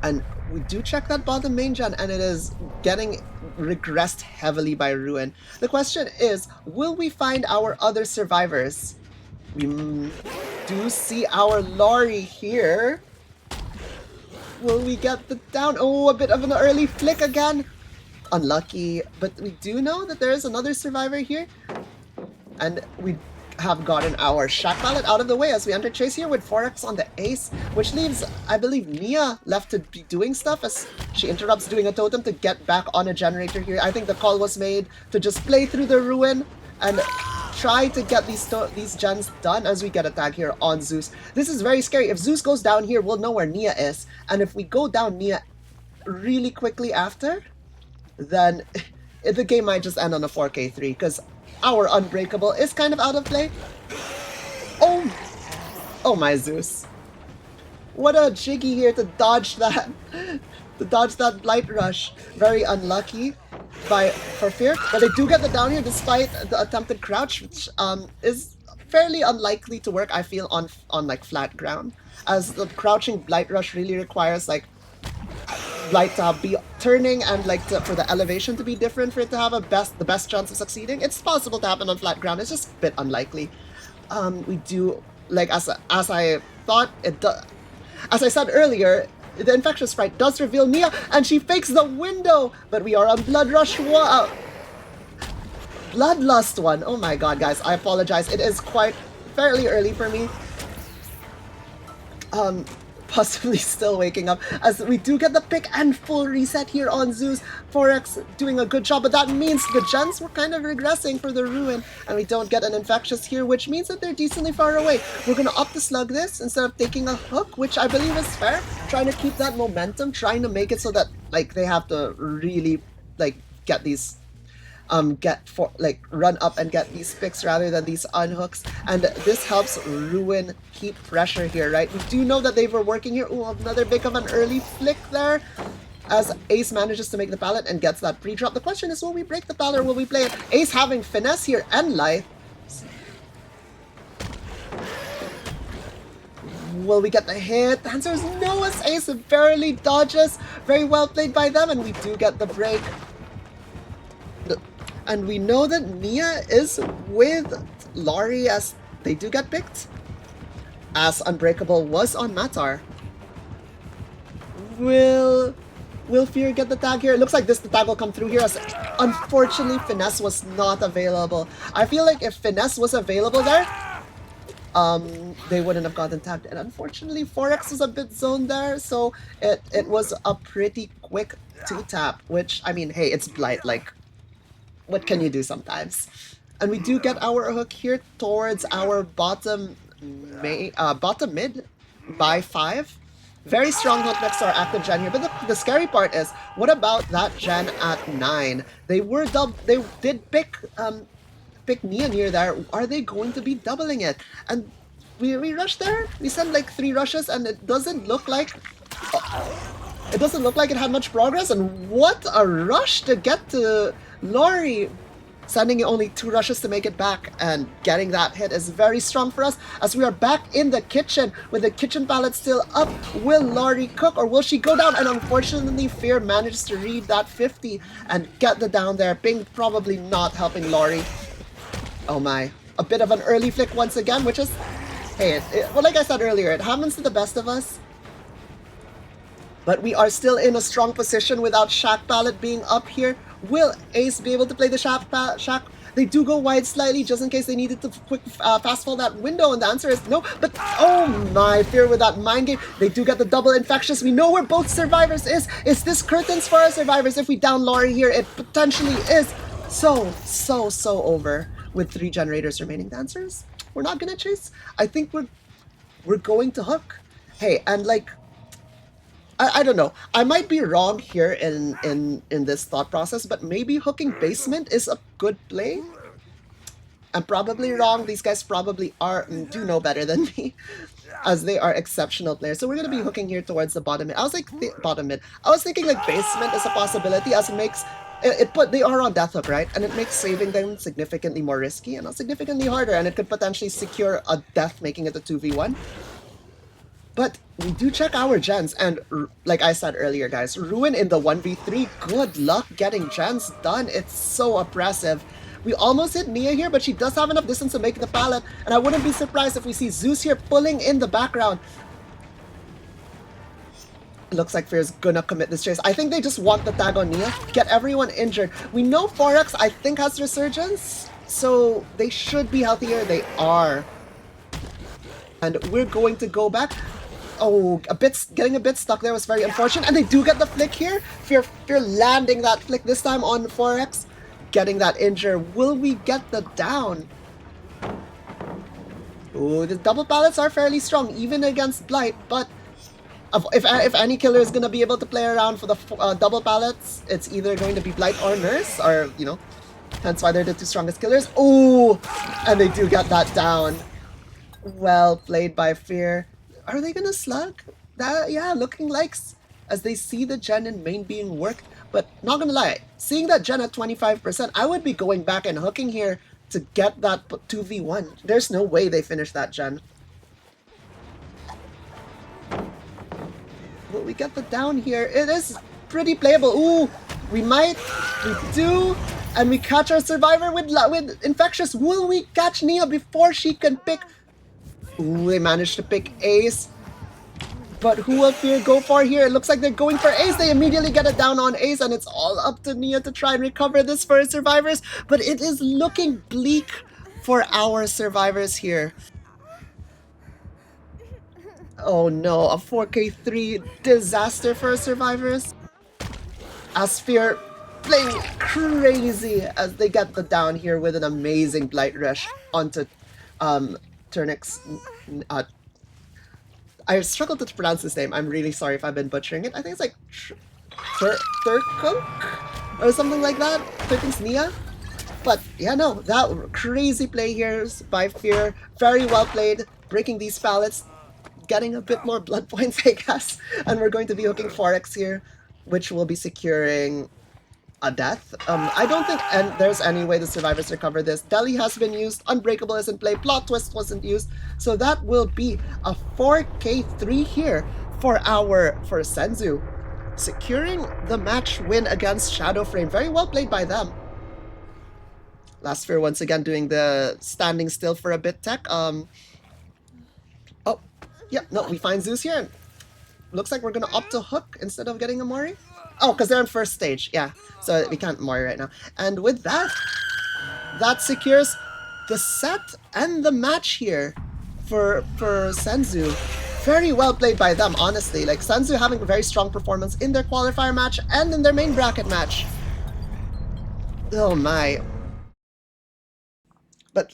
And we do check that bottom main gen, and it is getting regressed heavily by Ruin. The question is, will we find our other survivors? We do see our Lori here. Will we get the down? Oh, a bit of an early flick again. Unlucky, but we do know that there is another survivor here. And we have gotten our shack pallet out of the way as we enter chase here with 4x on the ace, which leaves, I believe, Nia left to be doing stuff, as she interrupts doing a totem to get back on a generator here. I think the call was made to just play through the ruin and try to get these gens done, as we get a tag here on Zeus. This is very scary. If Zeus goes down here, we'll know where Nia is. And if we go down Nia really quickly after, then the game might just end on a 4K3, because our Unbreakable is kind of out of play. Oh my Zeus. What a jiggy here to dodge that. To dodge that Blight Rush. Very unlucky for Fear. But they do get the down here despite the attempted crouch, which is fairly unlikely to work, I feel, on like flat ground, as the crouching Blight Rush really requires like Blight to be turning and like for the elevation to be different, for it to have the best chance of succeeding. It's possible to happen on flat ground. It's just a bit unlikely. We do, like, as I thought it does. As I said earlier, the infectious sprite does reveal Nia, and she fakes the window. But we are on Bloodlust 1. Oh my god, guys, I apologize. It is quite fairly early for me. Possibly still waking up, as we do get the pick and full reset here on Zeus. Forex doing a good job, but that means the gens were kind of regressing for the Ruin, and we don't get an infectious here, which means that they're decently far away. We're gonna opt to slug this instead of taking a hook, which I believe is fair. Trying to keep that momentum, trying to make it so that like they have to really like get these run up and get these picks rather than these unhooks, and this helps Ruin keep pressure here, right? We do know that they were working here. Ooh, another big of an early flick there, as Ace manages to make the pallet and gets that pre-drop. The question is, will we break the pallet or will we play it? Ace having finesse here and life. Will we get the hit? The answer is no, as Ace barely dodges. Very well played by them, and we do get the break. And we know that Nia is with Laurie, as they do get picked, as Unbreakable was on Matar. Will Fear get the tag here? It looks like the tag will come through here, as unfortunately Finesse was not available. I feel like if Finesse was available there, they wouldn't have gotten tagged. And unfortunately Forex was a bit zoned there, so it was a pretty quick 2-tap, which, I mean, hey, it's Blight, like, what can you do sometimes? And we do get our hook here towards our bottom mid by 5. Very strong hook next to our active gen here. But the scary part is, what about that gen at 9? They did pick Nia near there. Are they going to be doubling it? And we rushed there. We sent like 3 rushes, and it doesn't look like it had much progress. And what a rush to get to Laurie, sending only 2 rushes to make it back, and getting that hit is very strong for us, as we are back in the kitchen with the kitchen pallet still up. Will Laurie cook, or will she go down? And unfortunately Fear manages to read that 50 and get the down there. Ping probably not helping Laurie. Oh my, a bit of an early flick once again, which is, hey, well, like I said earlier, it happens to the best of us. But we are still in a strong position without Shack pallet being up here. Will Ace be able to play the Shack? They do go wide slightly just in case they needed to quick fast fall that window, and the answer is no. But oh my, Fear with that mind game. They do get the double infectious. We know where both survivors is. Is this curtains for our survivors? If we down Laurie here, it potentially is so over. With 3 generators remaining, the answer is we're not gonna chase. I think we're going to hook. Hey, and like, I don't know. I might be wrong here in this thought process, but maybe hooking basement is a good play. I'm probably wrong. These guys probably do know better than me, as they are exceptional players. So we're gonna be hooking here towards the bottom mid. I was like bottom mid. I was thinking like basement is a possibility, as it makes they are on death hook, right? And it makes saving them significantly more risky and significantly harder, and it could potentially secure a death, making it a 2v1. But we do check our gens, and like I said earlier, guys, Ruin in the 1v3, good luck getting gens done. It's so oppressive. We almost hit Nia here, but she does have enough distance to make the pallet, and I wouldn't be surprised if we see Zeus here pulling in the background. It looks like Fear's gonna commit this chase. I think they just want the tag on Nia, get everyone injured. We know Forex, I think, has Resurgence, so they should be healthier. They are. And we're going to go back. Oh, getting a bit stuck there was very unfortunate. And they do get the flick here. Fear landing that flick this time on Forex. Getting that injure. Will we get the down? Ooh, the double pallets are fairly strong, even against Blight, but if any killer is going to be able to play around for the double pallets, it's either going to be Blight or Nurse, or, you know, hence why they're the 2 strongest killers. Ooh, and they do get that down. Well played by Fear. Are they going to slug? Yeah, looking like, as they see the gen in main being worked. But not going to lie, seeing that gen at 25%, I would be going back and hooking here to get that 2v1. There's no way they finish that gen. Will we get the down here? It is pretty playable. Ooh, we might, we do, and we catch our survivor with Infectious. Will we catch Nia before she can pick? Ooh, they managed to pick Ace. But who will Fear go for here? It looks like they're going for Ace. They immediately get it down on Ace, and it's all up to Nia to try and recover this for his survivors. But it is looking bleak for our survivors here. Oh no, a 4K3 disaster for our survivors. Asphere playing crazy as they get the down here with an amazing Blight Rush onto Turnix. I struggle to pronounce his name. I'm really sorry if I've been butchering it. I think it's like Turkunk or something like that. Turkung's Nia. But yeah, no, that crazy play here by Fear. Very well played, breaking these pallets, getting a bit more blood points, I guess. And we're going to be hooking Forex here, which will be securing a death. I don't think there's any way the survivors recover this. Deli has been used, Unbreakable is in play, Plot Twist wasn't used, so that will be a 4K3 here for Senzu, securing the match win against Shadow Frame. Very well played by them. Last Fear once again doing the standing still for a bit tech. Oh, yeah, no, we find Zeus here. Looks like we're gonna opt to hook instead of getting a Mori. Oh, because they're in first stage, yeah. So we can't Mori right now. And with that, that secures the set and the match here for Senzu. Very well played by them, honestly. Like, Senzu having a very strong performance in their qualifier match and in their main bracket match. Oh my. But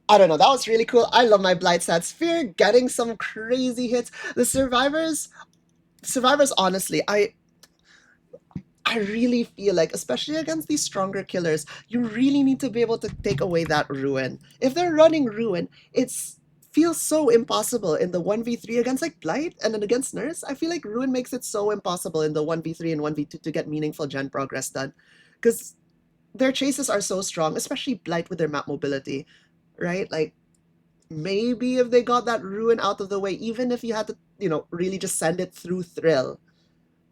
I don't know, that was really cool. I love my Blight stats. Fear getting some crazy hits. The survivors, honestly, I really feel like, especially against these stronger killers, you really need to be able to take away that Ruin. If they're running Ruin, it feels so impossible in the 1v3 against like Blight and then against Nurse. I feel like Ruin makes it so impossible in the 1v3 and 1v2 to get meaningful gen progress done. Because their chases are so strong, especially Blight with their map mobility, right? Like, maybe if they got that Ruin out of the way, even if you had to, really just send it through Thrill,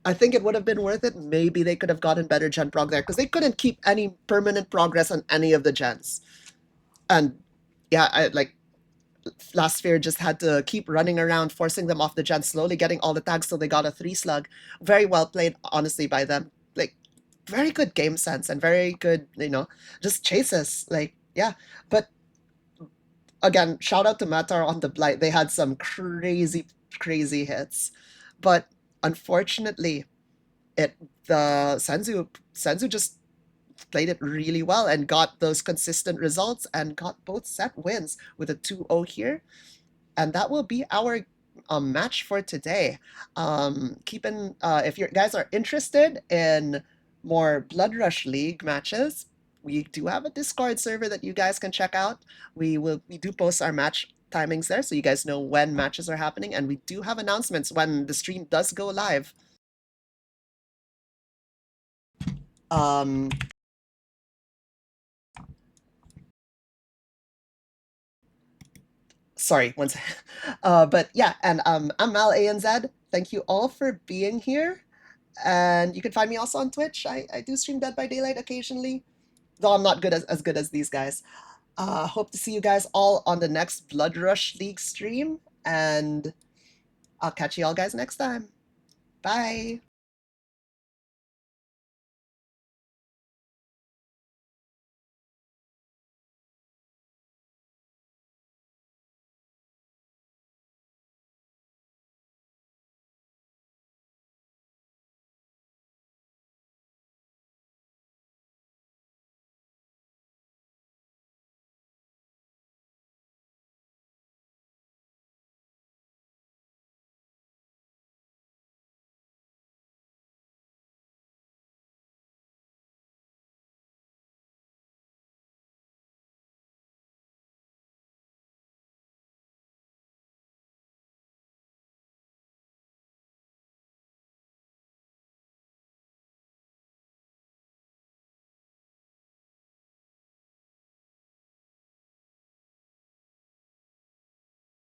I think it would have been worth it. Maybe they could have gotten better gen prog there because they couldn't keep any permanent progress on any of the gens. And yeah, Last Sphere just had to keep running around, forcing them off the gen, slowly getting all the tags till they got a 3 slug. Very well played, honestly, by them. Like, very good game sense and very good, just chases. Like, yeah. But again, shout out to Matar on the Blight. They had some crazy, crazy hits. But unfortunately, the Senzu just played it really well and got those consistent results and got both set wins with a 2-0 here. And that will be our match for today. If you guys are interested in more Blood Rush League matches, we do have a Discord server that you guys can check out. We do post our match timings there so you guys know when matches are happening, and we do have announcements when the stream does go live. Sorry, one second. But yeah, and I'm Mal ANZ. Thank you all for being here. And you can find me also on Twitch. I do stream Dead by Daylight occasionally, though I'm not good as good as these guys. Hope to see you guys all on the next Blood Rush League stream, and I'll catch you all guys next time. Bye!